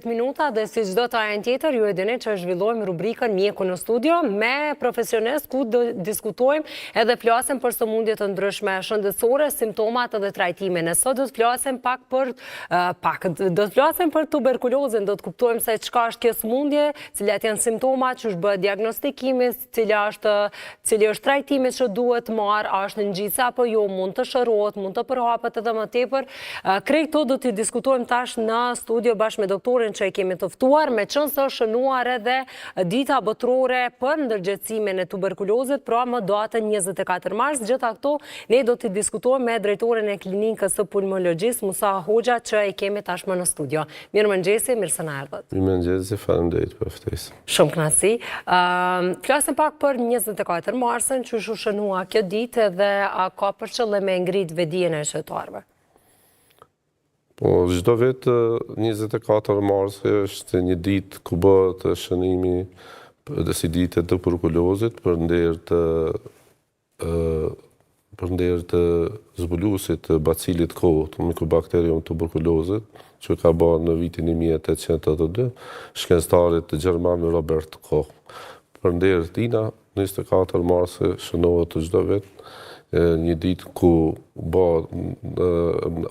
Minuta dhe si çdo të ajën tjetër, ju e dini që zhvillojmë rubrikën Mjeku në studio me profesionist ku do diskutojmë edhe flasim për sëmundje të ndryshme shëndetësore, simptomat edhe trajtimin. Ne sot do të flasim do të flasim për tuberkulozën, do të kuptojmë se çka është kjo sëmundje, cilat janë simptomat, ç'është bëhet diagnostikimi, cili është trajtimi që duhet marr, a është në ngjitse apo jo, mund të shërohet, mund të përhapet edhe më tepër. Krejt këto do të diskutojmë tash në studio bashkë me doktorin që e kemi të ftuar, me qënë së shënuar edhe dita botërore për ndërgjegjësimin e tuberkulozit, pra më datën 24 mars. Gjitha këto ne do të diskutojmë me drejtorin e klinikës së pulmologjisë Musa Hoxha që e kemi tashmë në studio. Mirëmëngjesi, mirë se na erdhët. Mirëmëngjesi, faleminderit për ftesën. Shumë kënaqësi. Flasim pak për 24 marsën, që u shënua kjo ditë dhe a ka për qëllim me ngrit vedijen e qytetarëve? Po, çdo vit 24 mars është një ditë ku bëhet shënimi si ditë e tuberkulozit për nder të zbuluesit të bacilit kohët, Mycobacterium tuberculosis, që ka bërë në vitin 1882, shkencëtarit gjerman Robert Koch. Për nder tina, 24 mars shënohet çdo vit, një ditë ku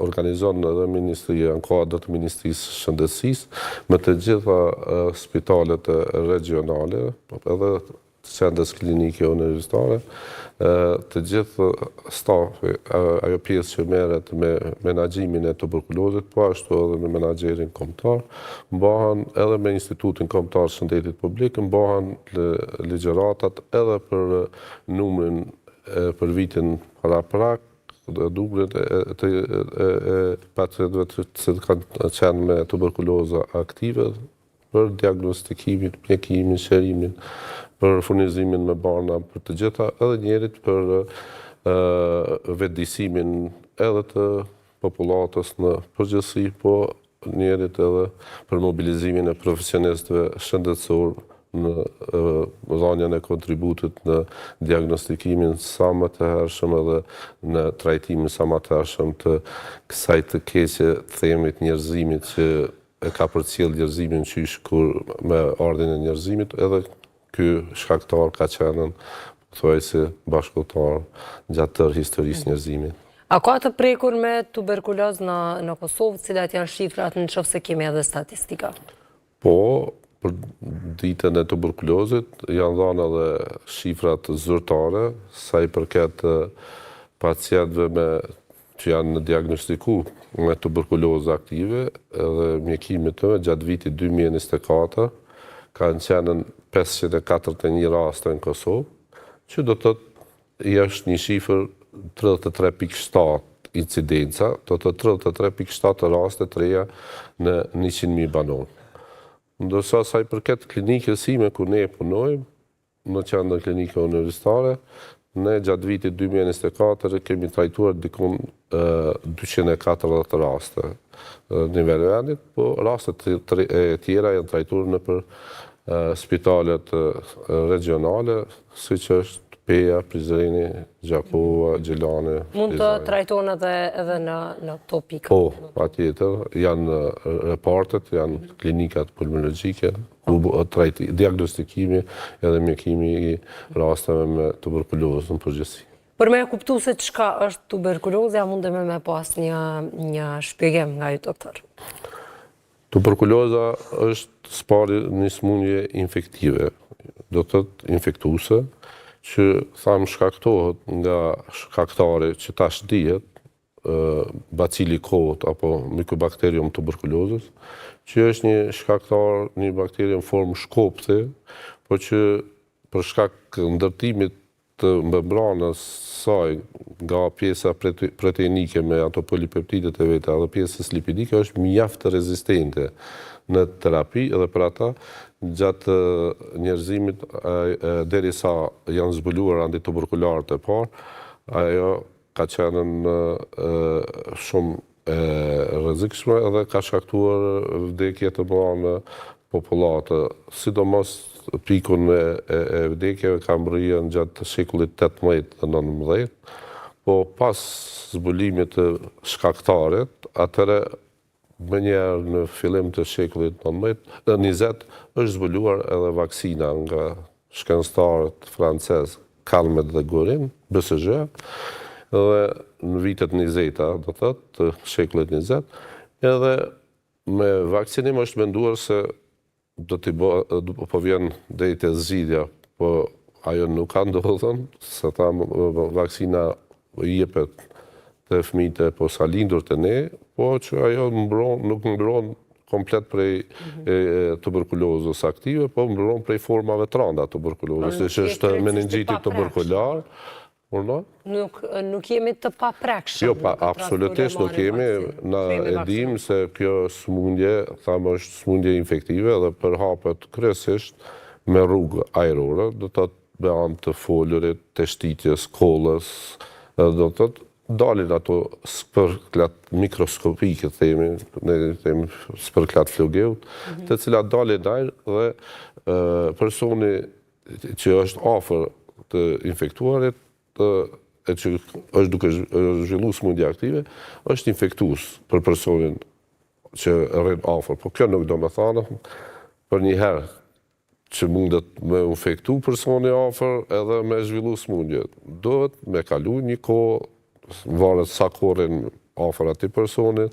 organizon edhe Ministria në kuadër të Ministrisë Shëndetësisë me të gjitha spitalet regionale, edhe qendrës klinike universitare, të gjithë stafi, ajo pjesë që merret me menaxhimin e tuberkulozit, po ashtu edhe me menaxherin kombëtar, mbahen edhe me Institutin Kombëtar të Shëndetit Publik, mbahen ligjëratat edhe për numrin për vitin para numrin e pacientëve që kanë qenë me tuberkuloza aktive për diagnostikimin, mjekimin, shërimin, për furnizimin me barna për të gjitha, edhe njerit për vetëdijsimin edhe të popullatës në përgjithësi, po njerit edhe për mobilizimin e profesionistëve shëndetësor në dhënien e kontributit në diagnostikimin sa më të hershëm edhe në trajtimin sa më të hershëm të kësaj të keqe themit njerëzimit që e ka përcjell njerëzimin qysh kur me ardhin e njerëzimit, edhe ky shkaktar ka qenë thuajse bashkëkohëtar gjatë tërë historisë njerëzimit. A ka të prekur me tuberkulozë në Kosovë, cilat janë shifrat nëse kemi edhe statistika? Po, për ditën e tuberkulozit janë dhënë edhe shifrat zyrtare sa i përket pacientëve që janë diagnostikuar me tuberkulozë aktive edhe mjekimit të gjatë vitit 2024 kanë qenë 541 raste në Kosovë, që do të thotë është një shifër 33.7 incidenca, do të 33.7 raste të reja në 100.000 banor. Ndërsa sa i përket klinikës sime ku ne punojmë, në qendrën klinike universitare, ne gjatë vitit 2024 kemi trajtuar dikon 240 raste në nivel vendit, po rastet e tjera janë trajtuar nëpër spitalet regionale, siç është Peja, Prizreni, Gjakova, Gjelane. Mund të trajtohen edhe në këto pika? Po, patjetër, janë repartet, janë klinikat pulmologjike, diagnostikimi edhe mjekimi i rasteve me tuberkulozë në përgjithësi. Për me kuptu se çka është tuberkulozja, mundemi me pas një shpjegim nga ju doktor. Tuberkuloza është spari një sëmundje infektive, do të thotë infektuese, që thamë shkaktohet nga shkaktari që tash dihet, bacili kohët apo Mycobacterium tuberculosis, që është një shkaktar, një bakteri në formë shkopthi, por që për shkak ndërtimit të membranës saj nga pjesa proteinike me ato polipeptidet e veta dhe pjesës lipidike është mjaft rezistente në terapi, edhe për ata gjatë njerëzimit derisa janë zbuluar antituberkularët e parë, ajo ka qenë shumë rrezikshme edhe ka shkaktuar vdekje të mëdha në popullatë, sidomos pikun e vdekjeve ka mbërryer gjatë shekullit 18 dhe 19, po pas zbulimit të shkaktarit, atëre më njerë në fillim të shekullit 20 është zbuluar edhe vaksina nga shkencëtarët francez Calmet dhe Gorin, BCG, edhe në vitet 20, do thëtë, të shekullit 20, edhe me vaksinim është menduar se po vjen deri te zgjidhja, po ajo nuk ka ndodhur, se ta vaksina jepet të fëmijët e posalindur të ne, po që ajo nuk mbron komplet prej tuberkulozës aktive, po mbron prej formave të rënda tuberkulozës, që është meningjiti tuberkular. Nuk jemi të paprekshëm. Jo, absolutisht nuk jemi. Na e dim se kjo smundje, thamë është smundje infektive dhe përhapet kryesisht me rrugë ajrore, do të thotë me anë të folurit, të shtitjes, kollës, do të thotë dalin ato spërklat mikroskopike, ne themi spërklat flugeut, të cilat dalin ajër dhe personi që është afër të infektuarit, e që është duke zhvillu smundje aktive, është infektues për personin që rrin afër. Po kjo nuk do me thane, për një herë që mundet me infektu personi afër edhe me zhvillu smundje. Dohet me kalu një kohë, varet sa korin afër atij personit,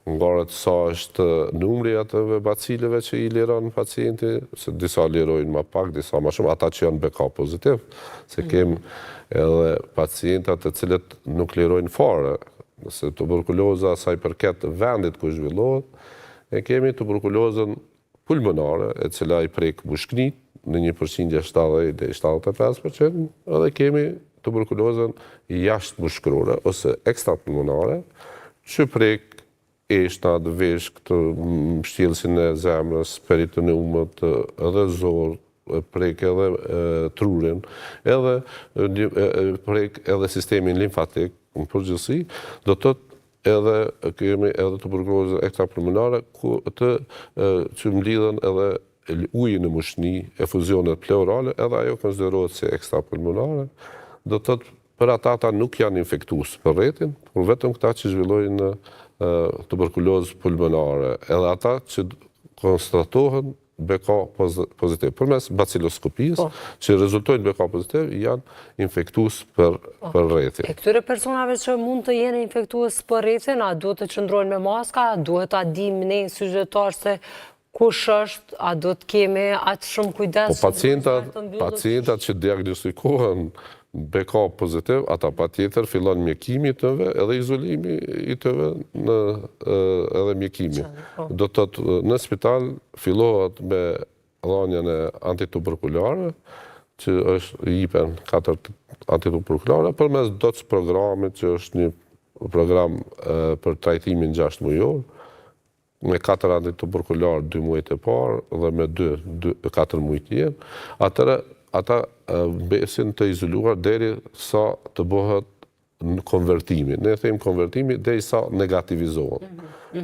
varet sa është numri atëve bacileve që i liron pacienti, se disa lirojnë ma pak, disa ma shumë, ata që janë BK pozitiv, se kem edhe pacientat të cilët nuk lirojnë fare, se tuberkuloza sa i përket vendit ku zhvillohet, e kemi tuberkulozën pulmonare, e cila i prek mushknit në një përqindje 70-75%, edhe kemi tuberkulozën jashtë mushkërore, ose ekstrapulmonare, që prek eshnat, veshk, të mbështjellësin e zemrës, peritoneumët, edhe zorë, prek edhe trurin, edhe prek edhe sistemin limfatik, në përgjithësi, do të edhe kemi edhe tuberkulozën ekstrapulmonare, që mblidhen edhe ujë në mushni, efuzionet pleurale, edhe ajo konsiderohet si ekstrapulmonare, do të thotë për ata nuk janë infektues për rretin, por vetëm këta që zhvillojnë tuberkulozë pulmonare, edhe ata që konstatohen BK pozitiv. Përmes baciloskopisë, që rezultojnë BK pozitiv, janë infektues për rretin. E këtyre personave që mund të jenë infektues për rretin, a duhet të qëndrojnë me maska, a duhet ta dim ne syzhetar se kush është, a do të kemi atë shumë kujdes? Po pacientat që diagnostikohen BK pozitiv, ata pa tjetër fillon mjekimi i tëve edhe izolimi i tëve edhe mjekimi. Do të thotë në spital fillohet me dhënien e antituberkulare, që është jipen 4 antituberkulare, përmes DOTS programit, që është një program për trajtimin 6 mujor, me 4 antituberkular 2 muajt e parë dhe me 4 muajt tjerë. Atëra ata besin të izoluar deri sa të bëhet në konvertimi. Ne themi konvertimi deri sa negativizohen.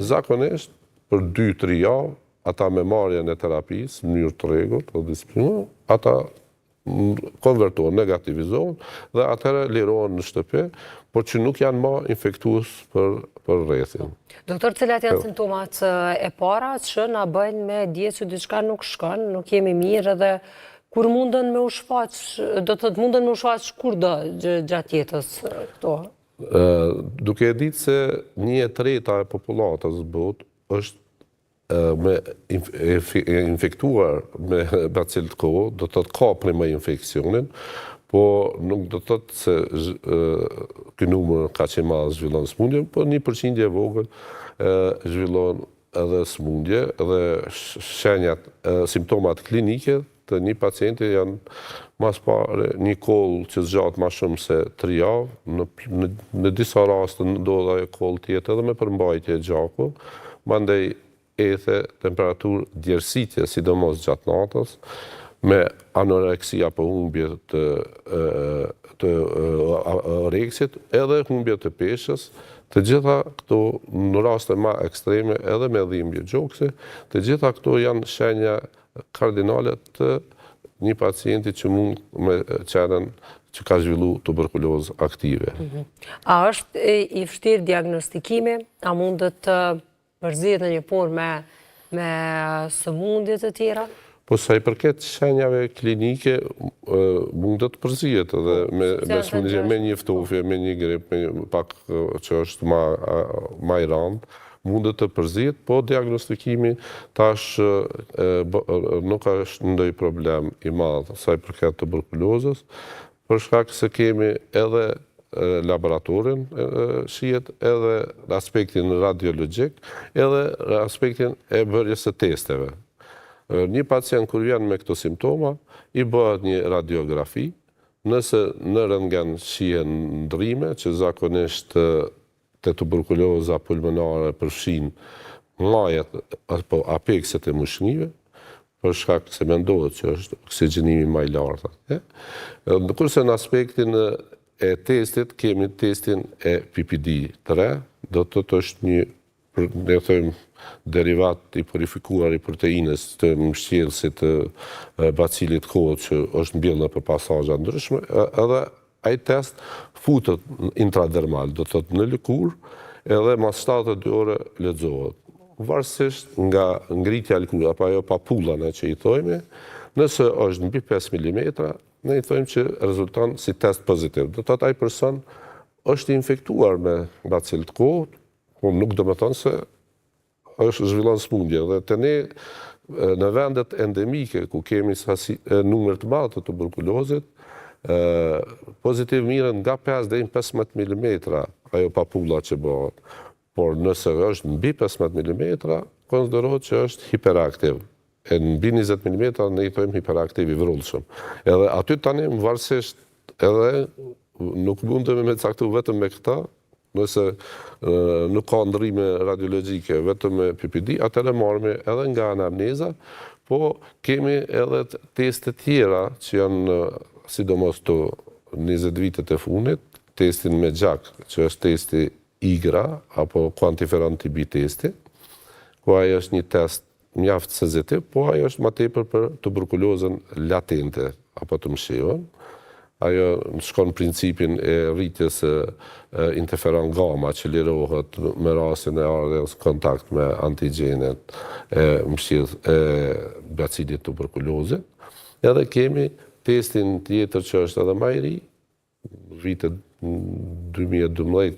Zakonisht, për 2-3 javë, ata me marrjen e terapisë, në mënyrë të rregullt, të disiplinuar, ata konvertohen, negativizohen, dhe atëherë lirohen në shtëpi, por që nuk janë më infektues për rrethin. Doktor, cilat janë simptomat e para që na bëjnë me dije që diçka nuk shkon, nuk jemi mirë edhe kur mundën me u shfaq, do të thotë mundën me u shfaq kur do gjatë jetës këto? Duke e ditë se 1/3 e popullatës botë është me infektuar me bacil të kohë, do të thotë ka me infekcionin, po nuk do të thotë se ky numër ka që madh zhvillon smundje, po 1% e vogël zhvillon edhe smundje, edhe shenjat, simptomat klinike të një pacienti janë mas pare një kollë që zgjat ma shumë se 3 javë, në disa raste ndodha e kollë tjetë edhe me përmbajtje gjaku, mandej ethe temperaturë djersitje, sidomos gjatë natës, me anoreksia apo humbje të oreksit, edhe humbje të peshës, të gjitha këto në raste ma ekstreme edhe me dhimbje gjokse, të gjitha këto janë shenja kardinale të një pacienti që mund me qenën që ka zhvillu tuberkulozë aktive. A është i vështirë diagnostikimi? A mundet të përzihet në një formë me sëmundje të tjera? Po sa i përket shenjave klinike, mund të përzihet edhe me sëmundje, me një ftofje, me një grip, pak që është ma i randë, mund të përzihet, po diagnostikimi tash nuk është ndonjë problem i madh sa i përket tuberkulozës, për shkak se kemi edhe laboratorin shihet, edhe aspektin radiologjik, edhe aspektin e bërjes së testeve. Një pacient kur vjen me këto simptoma, i bëhet një radiografi, nëse në rentgen shihen ndryme, që zakonisht të tuberkuloza pulmonare përfshin majet apo apekset e mushnive, për shkak se mendohet që është oksigjenimi më i lartë. Kurse në aspektin e testit, kemi testin e PPD-3, do të është një, ne thëjmë, derivat i purifikuar i proteinës të mbështjellësit të bacilit kohët që është mbjellë për pasazha ndryshme, edhe ai test futet intradermal, do të thotë në lëkurë, edhe mas 72 ore lexohet. Varësisht nga ngritja e lëkurës apo ajo papullana që i thojmë, nëse është mbi 5 mm, ne i thojmë që rezulton si test pozitiv. Do të thotë ai person është infektuar me bacil të kohët, po nuk do të thonë se është zhvillon sëmundje. Dhe të ne në vendet endemike ku kemi numër të madh të tuberkulozit, pozitiv miren nga 5 deri në 15 mm ajo papulla që bëhet. Por nëse është mbi 15 mm, konsiderohet që është hiperaktiv. E mbi 20 mm ne i thojmë hiperaktiv i vrullshëm. Edhe aty tani varësisht edhe nuk mundemi me caktu vetëm me këta, nëse nuk ka ndryme radiologjike vetëm me PPD, atëherë marrëme edhe nga anamneza, po kemi edhe teste tjera që janë sidomos të 20 vitet e fundit, testin me gjak, që është testi IGRA, apo quantiferon TB testi, ku ai është një test mjaft sensitiv, po ai është më tepër për tuberkulozën latente, apo të mshirën. Ajo shkon principin e rritjes interferon gamma që lirohet me rastin e ardhjes kontakt me antigjenet e bacilit tuberkulozit. Edhe kemi testin tjetër që është edhe më i ri, vitet 2012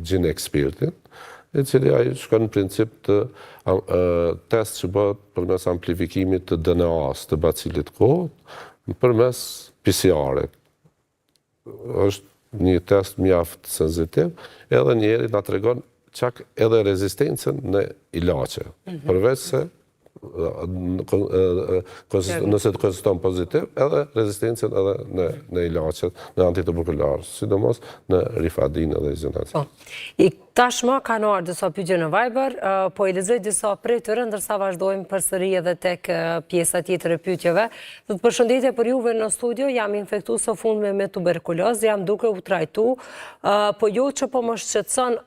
GeneXpertin, e cili ai shkon në princip të test që bëhet përmes amplifikimit të DNA-s të bacilit kohët përmes PCR-it. Është një test mjaft sensitiv, edhe njëri na tregon çak edhe rezistencën në ilaçe. Përveç se nëse të konsideron pozitiv, edhe rezistencën edhe në ilaçet, në antituberkular, sidomos në rifadin edhe izolacion. I tashmë kanë ardhur disa pyetje në Viber, po i lexoj disa prej tyre, ndërsa vazhdojmë përsëri edhe tek pjesa tjetër e pyetjeve. Do të përshëndetje për juve në studio, jam infektuar së fundmi me tuberkulozë, jam duke u trajtu, po jo që po më shqetëson,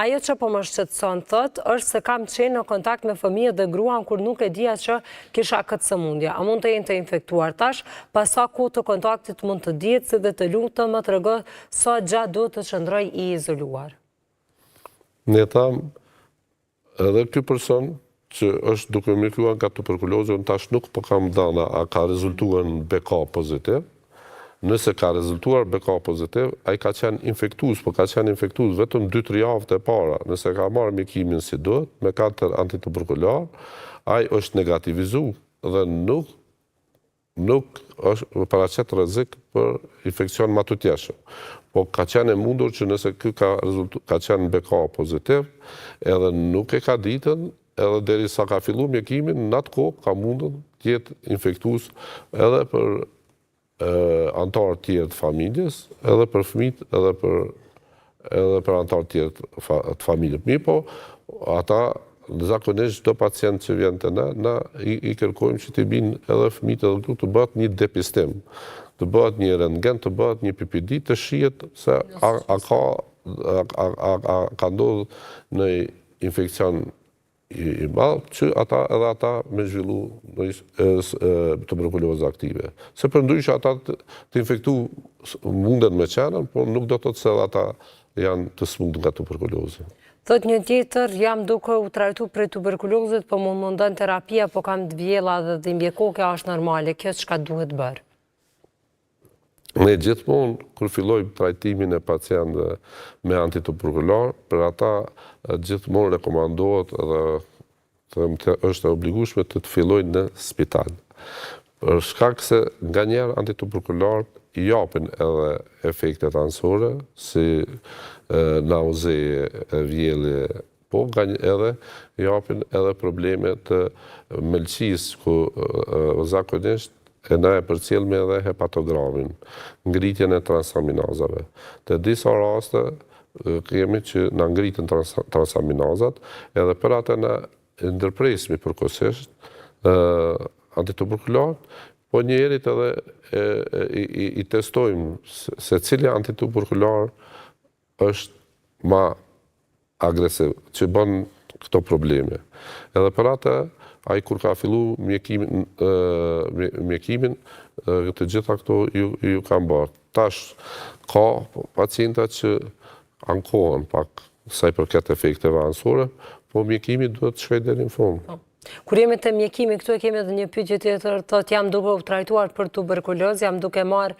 ajo që po më shqetëson thotë është se kam qenë në kontakt me fëmijë dhe gruan kur nuk e dija që kisha këtë sëmundje. A mund të jenë të infektuar tash? Pas sa kohë të kontaktit mund të dihet se dhe të lutem më trego sa gjatë duhet të qëndroj i izoluar? Ne tham, edhe ky person që është duke mjekuar nga tuberkulozën, tash nuk po kam dhëna a ka rezultuar në BK pozitiv. Nëse ka rezultuar BK pozitiv, ai ka qenë infektues, po ka qenë infektues vetëm 2-3 javë e para. Nëse ka marrë mjekimin si duhet, me 4 antituberkular, ai është negativizuar dhe nuk është paraqet rrezik për infekcion më të tjeshëm. Po ka qenë e mundur që nëse ky ka qenë BK pozitiv, edhe nuk e ka ditën, edhe derisa ka filluar mjekimin, në atë kohë ka mundur të jetë infektues edhe për antarë tjerë të familjes, edhe për fëmijët, edhe për antarë tjerë të familjes. Mirë po, ata zakonisht çdo pacient që vjen te na i kërkojmë që të binë edhe fëmijët edhe këtu të bëhet një depistim, të bëhet një rentgen, të bëhet një PPD, të shihet se ka ndodhur në infekcion i madh që edhe ata me zhvillu tuberkulozë aktive. Se përndryshe ata të infektu munden me qenën, por nuk do të thotë se ata janë të smundur nga tuberkuloza. Thot një tjetër, jam duke u trajtu prej tuberkulozit, po më mundon terapia, po kam të vjella dhe dhimbje koke, është normale. Kjo çka duhet bërë? Ne gjithmonë, kur fillojmë trajtimin e pacientëve me antituberkulor, për ata gjithmonë rekomandohet dhe është e obligueshme të fillojnë në spital. Për shkak se nganjëherë antituberkulor i japin edhe efektet anësore, si nauze, vjellje, po edhe i japin edhe probleme të melçisë, ku zakonisht e na e përcjellme edhe hepatogramin, ngritjen e transaminazave. Të disa raste kemi që na ngritën transaminazat, edhe për atë na ndërpresmi përkohësisht antituberkulor, po njerit edhe i testojmë se cili antituberkulor është ma agresiv, që bën këto probleme. Edhe për atë, ai kur ka fillu mjekimin, të gjitha këto ju kanë bërë. Tash, ka pacienta që ankohen pak sa i përket efekteve anësore, po mjekimi duhet të shkojë deri në fund. Kur jemi të mjekimi, këtu e kemi edhe një pyetje tjetër, thotë jam duke u trajtuar për tuberkuloz, jam duke marrë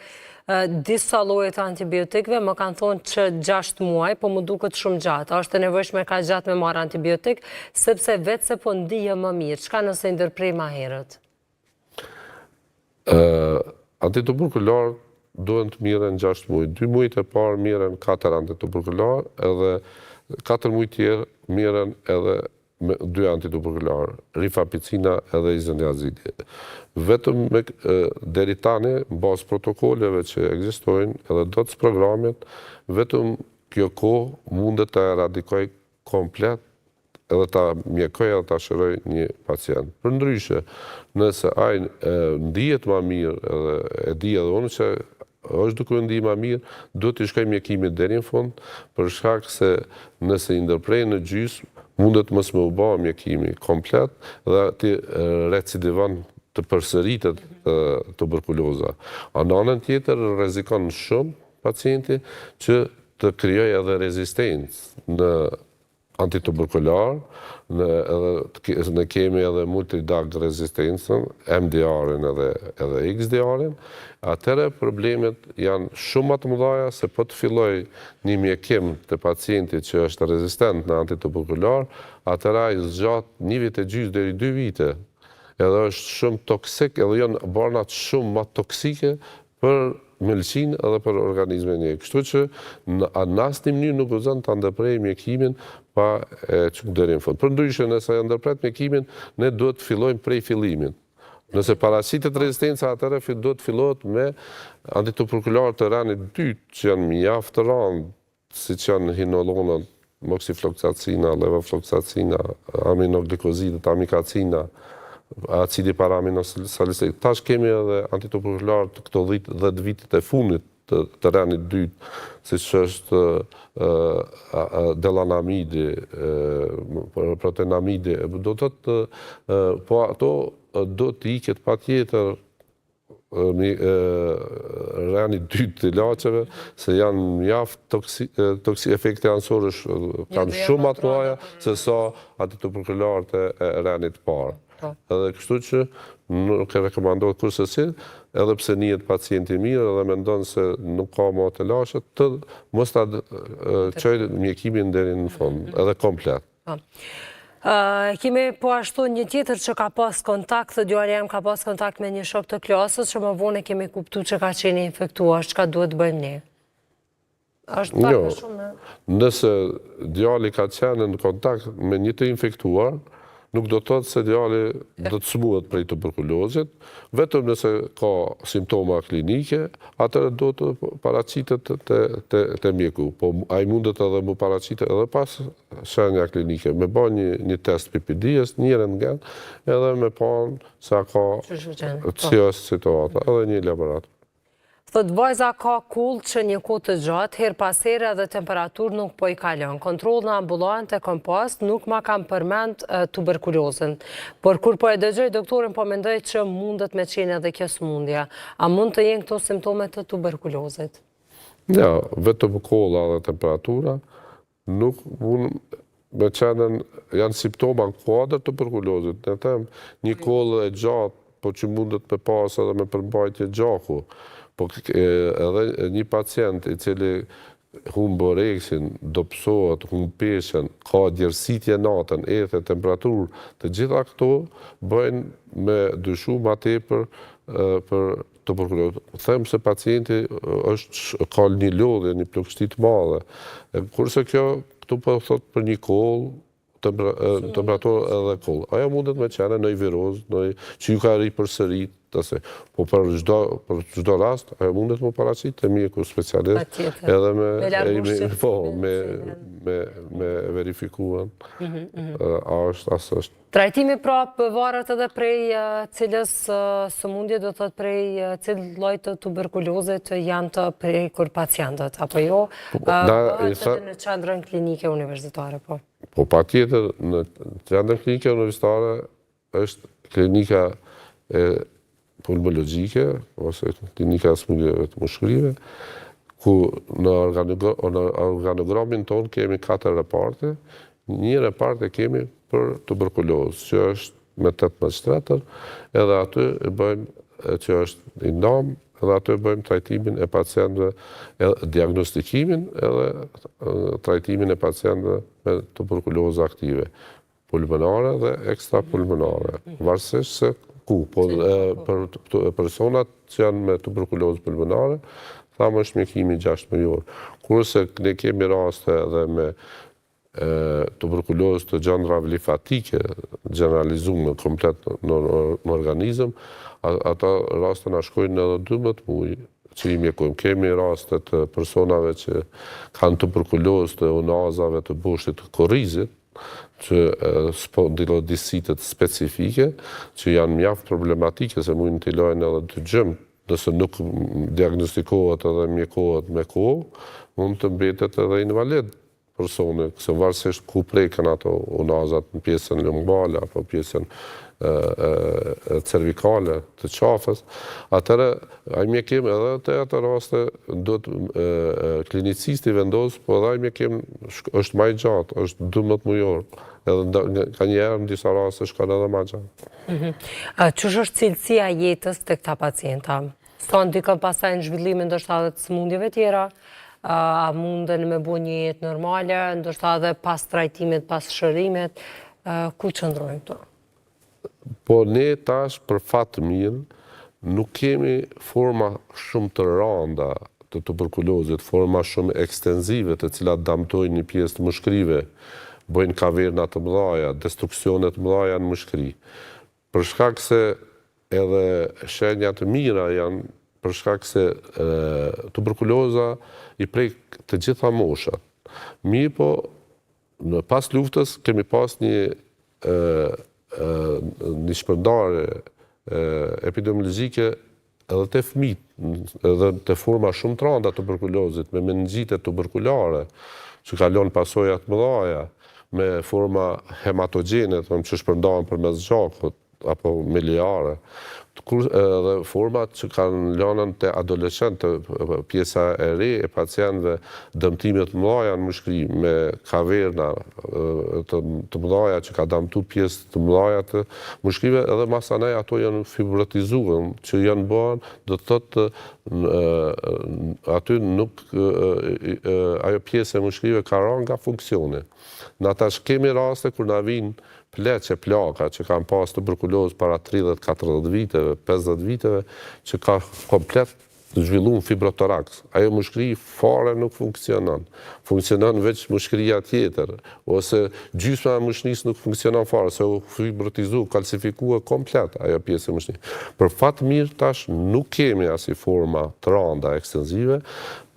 disa lloje të antibiotikëve, më kanë thonë që 6 muaj, po më duket shumë gjatë. A është e nevojshme ka gjatë me marrë antibiotik, sepse vetë se po ndihem më mirë. Çka nëse ndërprej më herët? Antituberkulor duhen të mirën 6 muaj. 2 muajt e parë mirën 4 antituberkulor, edhe 4 muaj tjerë mirën edhe 2 antituberkulor, rifapicina edhe izoniazidi. Vetëm deri tani, në bazë protokolleve që ekzistojnë, edhe DOTS programet, vetëm kjo kohë mundet të eradikoj komplet edhe ta mjekoj edhe ta shëroj një pacient. Përndryshe, nëse ai ndihet më mirë, edhe e di edhe unë që është duke ndihet më mirë, duhet të shkojë mjekimit deri në fund, për shkak se nëse i ndërprej në gjysmë, mundet mos më u bë mjekimi komplet dhe të recidivon të përsëritet tuberkuloza. Në anën tjetër rrezikon shumë pacienti që të krijojë edhe rezistencë në antituberkulor, ne kemi edhe multidrug rezistencën, MDR-in edhe XDR-in, atëre problemet janë shumë më të mëdha se po të filloj një mjekim të pacientit që është rezistent në antituberkulor, atëra ai zgjat 1 vit e gjysmë deri 2 vite. Edhe është shumë toksik, edhe janë barnat shumë më toksike për melçin edhe për organizmin e një. Kështu që në asnjë mënyrë nuk gëzon ta ndërprej mjekimin pa e çuar deri në fund. Përndryshe, nëse e ndërpret mjekimin, ne duhet të fillojmë prej fillimit. Nëse paraqitet rezistenca, atëherë duhet të fillohet me antituberkulor të ranit 2, që janë mjaft të rëndë, siç janë hinolonat, moksifloksacina, levofloksacina, aminoglikozidët, amikacina, acidi paraaminosalicilik. Tash kemi edhe antituberkulor të këto 10 vitet e fundit të ranit 2, siç është delanamidi, proteinamidi. Do të thotë, po ato do të iket patjetër rani 2 të ilaçeve, se janë mjaft efekte anësore kanë shumë më të mëdha se sa antituberkulorët e ranit parë. Edhe kështu që nuk e rekomandohet kurse edhe pse njihet pacienti mirë edhe mendon se nuk ka më të lashë, të mos ta çojë mjekimin deri në fund, edhe komplet. Kemi po ashtu një tjetër që ka pas kontakt, dhe djali jam ka pas kontakt me një shok të klasës, që më vonë kemi kuptuar që ka qenë infektuar, çka duhet bëjmë ne? Është pak më shumë. Nëse djali ka qenë në kontakt me një të infektuar, nuk do të thotë se djali do të smuhet prej tuberkulozit, vetëm nëse ka simptoma klinike, atëherë do të paraqitet te mjeku. Po ai mundet edhe mu paraqitet edhe pas shenja klinike, me bën një test PPD-s, një rentgen, edhe me pan sa ka çfarë situata, edhe një laborator. Thot vajza ka kull që një kohë të gjatë, her pas here dhe temperaturë nuk po i kalon. Kontroll në ambulant e kom pas, nuk ma kam përmend tuberkulozën. Por kur po e dëgjoj doktorin, po mendoj që mundet me qenë edhe kjo sëmundja. A mund të jenë këto simptomet të tuberkulozit? Ja, vetëm kolla dhe temperatura nuk mund me qenën, janë simptoma në kuadër të tuberkulozit. Ne them, një kollë e gjatë, po që mundet me pas edhe me përmbajtje gjaku. Po edhe një pacient i cili humb boreksin, dopsohet, humb peshen, ka djersitje natën, ethe, temperaturë, të gjitha këto bëjnë me dyshu ma tepër për tuberkulozë. Them se pacienti ka një lodhje, një plagështi të madhe. Kurse këtu po thot për një kollë, temperaturë edhe kollë. Ajo mundet me qene në virozë, që ju ka ri përsërit, po për çdo rast, ajo mundet më paraqit të mjeku specialist edhe me verifikuan a është as është. Trajtimi prapë varet edhe prej cilës sëmundje, do thot prej cilë lloj të tuberkulozit janë të prekur pacientët, apo jo? Bëhet edhe në qendrën klinike universitare, po? Po patjetër, në qendrën klinike universitare është klinika pulmologjike, ose klinika sëmundjeve të mushkërive, ku në organogramin tonë kemi 4 reparte, një reparte kemi për tuberkulozë, që është me 18 shtetër, edhe aty e bëjmë, që është i ndam, edhe aty e bëjmë trajtimin e pacientëve, diagnostikimin edhe trajtimin e pacientëve me tuberkulozë aktive, pulmonare dhe ekstrapulmonare, varësisht se ku, për personat që janë me tuberkulozë pulmonare, thamë është mjekimi 6 muajor. Kurse ne kemi raste edhe me tuberkulozë të gjandrave limfatike, generalizume komplet në organizëm, ata raste na shkojnë edhe 12 muaj që i mjekojmë. Kemi raste të personave që kanë tuberkulozë të unazave të boshtit të korrizit, që spondilodisitet specifike, që janë mjaft problematike, se mundin t'i lojnë edhe të gjëmë, nëse nuk diagnostikohet edhe mjekohet me kohë, mund të mbetet edhe invalid persone, se varësisht ku preken ato unazat në pjesën lumbale, apo pjesën cervikale të qafës, atëre, a i mjekim edhe të atë raste, do të klinicisti vendos, po edhe a i mjekim është ma i gjatë, është 12 mujor, edhe ka njerë në disa raste shkon edhe ma gjatë. Qësh është cilësia jetës të këta pacienta? Thonë dikën pasaj në zhvillimin ndoshta edhe të sëmundjeve tjera, a munden me bo një jetë normale, ndoshta edhe pas trajtimit, pas shërimit, ku qëndrojnë këto? Po ne tash për fatë mirë nuk kemi forma shumë të randa të tuberkulozit, forma shumë ekstenzive të cilat damtojnë një pjesë të mushkërive, bëjnë kaverna të mëdhaja, destruksionet mëdhaja në mushkëri. Për shkak se edhe shenjat të mira janë për shkak se tuberkuloza i prek të gjitha moshat. Mirë po, në pas luftës kemi pas një shpërndarje epidemiologjike edhe të fëmijët, edhe të forma shumë të randa tuberkulozit, me meningjite tuberkulare, që kalon pasojat mëdhaja, me forma hematogjene, që shpërndahen përmes gjakut, apo miliare, edhe format që kanë lënën të adolescent, pjesa e re e pacientëve, dëmtimet mëdhaja në mushkëri, me kaverna të mëdhaja që ka dëmtu pjesë të mëdhaja të mushkërive, edhe masanej ato janë fibrotizuar, që janë bëhen, do të thotë aty nuk ajo pjesë e mushkërive ka rënë nga funksioni. Në ata kemi raste kur na vinë pleqe, plaka, që kanë pas tuberkulozë para 30-40 viteve, 50 viteve, që ka komplet zhvilluar fibrotoraks. Ajo mushkëri fare nuk funksionon. Funksionon veç mushkëria tjetër, ose gjysma e mushkërisë nuk funksionon fare, se u fibrotizu, kalsifikua komplet ajo pjesë e mushkërisë. Për fatë mirë tash nuk kemi asi forma të randa ekstenzive,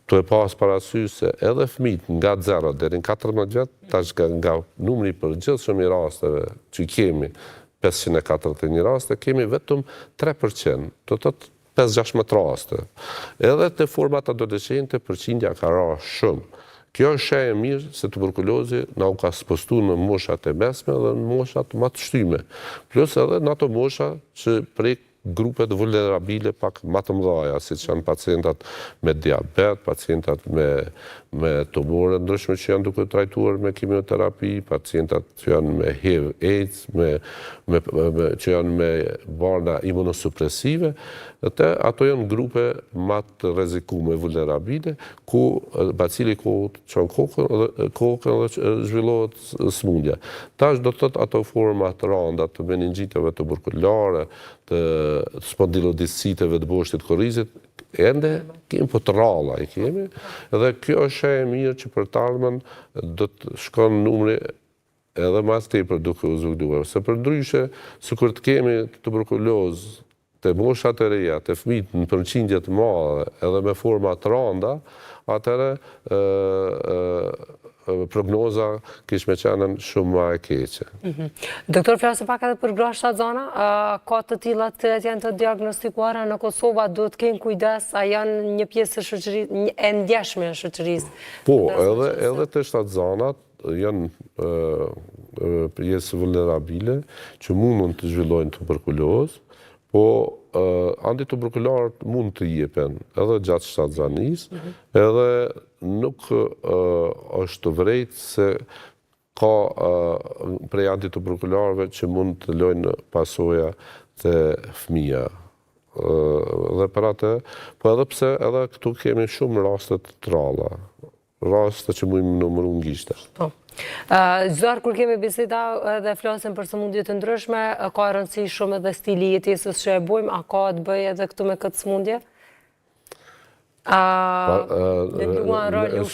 të e pas parasysh se edhe fëmijët nga 0 deri në 14 vjet, tash nga numri i përgjithshëm i rasteve që kemi, 541 raste, kemi vetëm 3%, do të thotë 5-16 raste. Edhe të format adolescente përqindja ka ra shumë. Kjo është shenjë mirë se tuberkulozi na u ka spostu në moshat e mesme dhe në moshat më të shtyme. Plus edhe në ato mosha që prek grupet vulnerabile pak më të mëdha, siç janë pacientat me diabet, pacientat me tumore ndryshme që janë duke trajtuar me kimioterapi, pacientat që janë me HIV, AIDS, që janë me barna imunosupresive, ato janë grupe më të rrezikume vulnerabile, ku bacili çon kokën dhe zhvillohet smundja. Tash do të thotë ato forma të rënda të meningjiteve tuberkulare, të spondilodisciteve të boshtit korrizit, ende kemi po të rralla i kemi, dhe kjo është e mirë që për të ardhmen do të shkon numri edhe mas tepër duke u zhvilluar. Se përndryshe, sikur të kemi tuberkulozë të moshat e reja, të fëmijët në përqindje të madhe, edhe me forma të rënda, atëherë prognoza kish me qenën shumë ma e keqe. Doktor, flasë pak edhe për grashta zona, ka të tilla të cilat janë të diagnostikuara në Kosova, duhet të kenë kujdes, a janë një pjesë e ndjeshme e shoqërisë? Po, edhe të shtatë zonat janë pjesë vulnerabile që mundën të zhvillojnë tuberkulozë, po antituberkularët mund të jepen edhe gjatë shtatzanisë, edhe nuk është vërejtë se ka prej antituberkularëve që mund të lojnë pasoja të fëmija. Dhe për atë, po edhe pse edhe këtu kemi shumë rastet të ralla, rastet që mujmë numëru në gishte. Zjarë, kur kemi biseda dhe flasim për sëmundje të ndryshme, ka rëndësi shumë edhe stili jetesës që e bojmë, a ka të bëj edhe këtu me këtë sëmundje?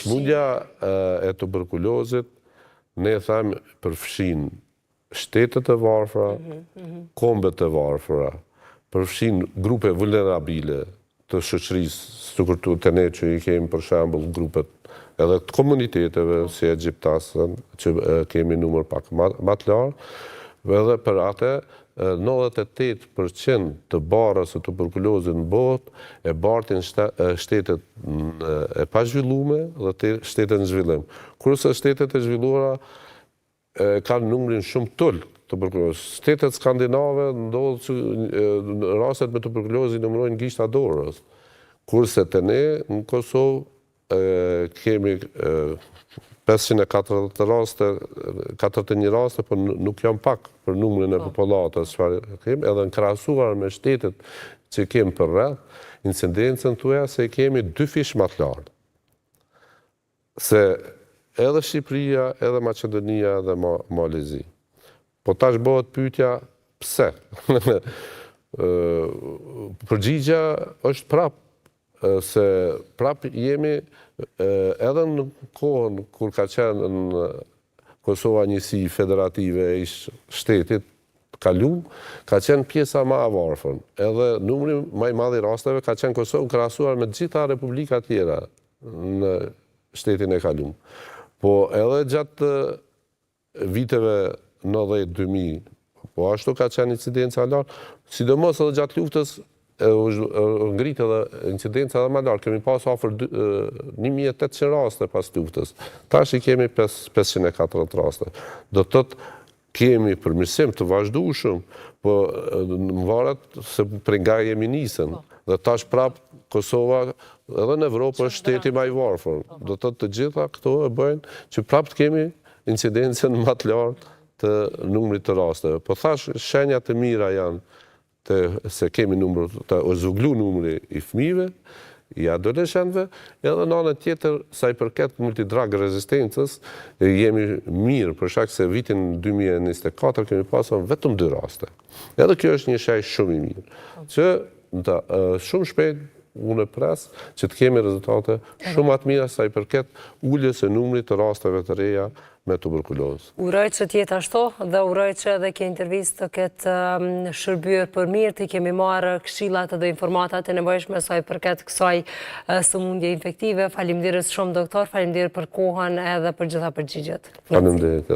Sëmundja e tuberkulozit, ne them përfshin shtetet e varfëra, kombet e varfëra, përfshin grupe vulnerabile të shoqërisë, sikur të ne që i kemi për shembull grupet edhe të komuniteteve, si egjiptasën, që kemi numër pak më të lartë, edhe për atë 98% të barës e tuberkulozit në botë e bartin shtetet e pazhvillume dhe shtetet në zhvillim. Kurse shtetet e zhvilluara kanë numrin shumë tull tuberkulozë. Shtetet skandinave ndodhë që rastet me tuberkulozë i numërojnë gishta dorës. Kurse të ne në Kosovë kemi 540 raste, 41 raste, por nuk janë pak për numrin e popullatës, edhe në krahasuar me shtetet që kemi për rreth, incidencën tuaja se kemi 2 fish më të lartë. Se edhe Shqipëria, edhe Maqedonia, edhe Malezi. Po tash bëhet pyetja pse? Përgjigja është prap se prap jemi edhe në kohën kur ka qenë në Kosova njësi federative e ish shtetit kalum, ka qenë pjesa ma e varfër. Edhe numri më i madh i rasteve ka qenë Kosovë krahasuar me të gjitha republika tjera në shtetin e kalum. Po edhe gjatë viteve 90-2000, po ashtu ka qenë incidenca lartë, sidomos edhe gjatë luftës ngrit edhe incidenca edhe më lartë. Kemi pas afër 1800 raste pas luftës. Tash i kemi 540 raste. Do të thotë kemi përmirësim të vazhdueshëm, po në varet se prej nga jemi nisën. Dhe tash prap Kosova edhe në Evropë është shteti më i varfër. Do të thotë të gjitha këto e bëjnë që prap të kemi incidencën më të lartë të numrit të rasteve. Po thash shenjat e mira janë se kemi të zhvoglu numri i fëmijëve, i adoleshentëve, edhe në anën tjetër, sa i përket multidrag rezistencës, jemi mirë, për shkak se vitin 2024 kemi pasur vetëm 2 raste. Edhe kjo është një shenjë shumë i mirë, që shumë shpejt unë pres që të kemi rezultate shumë atë mira sa i përket uljes së numrit të rasteve të reja me tuberkulozë. Uroj që t'jetë ashtu dhe uroj që edhe kjo intervistë të ketë shërbyer për mirë, të kemi marrë këshillat dhe informatat e nevojshme sa i përket kësaj sëmundje infektive. Faleminderit shumë doktor, faleminderit për kohën edhe për gjitha përgjigjet. Faleminderit.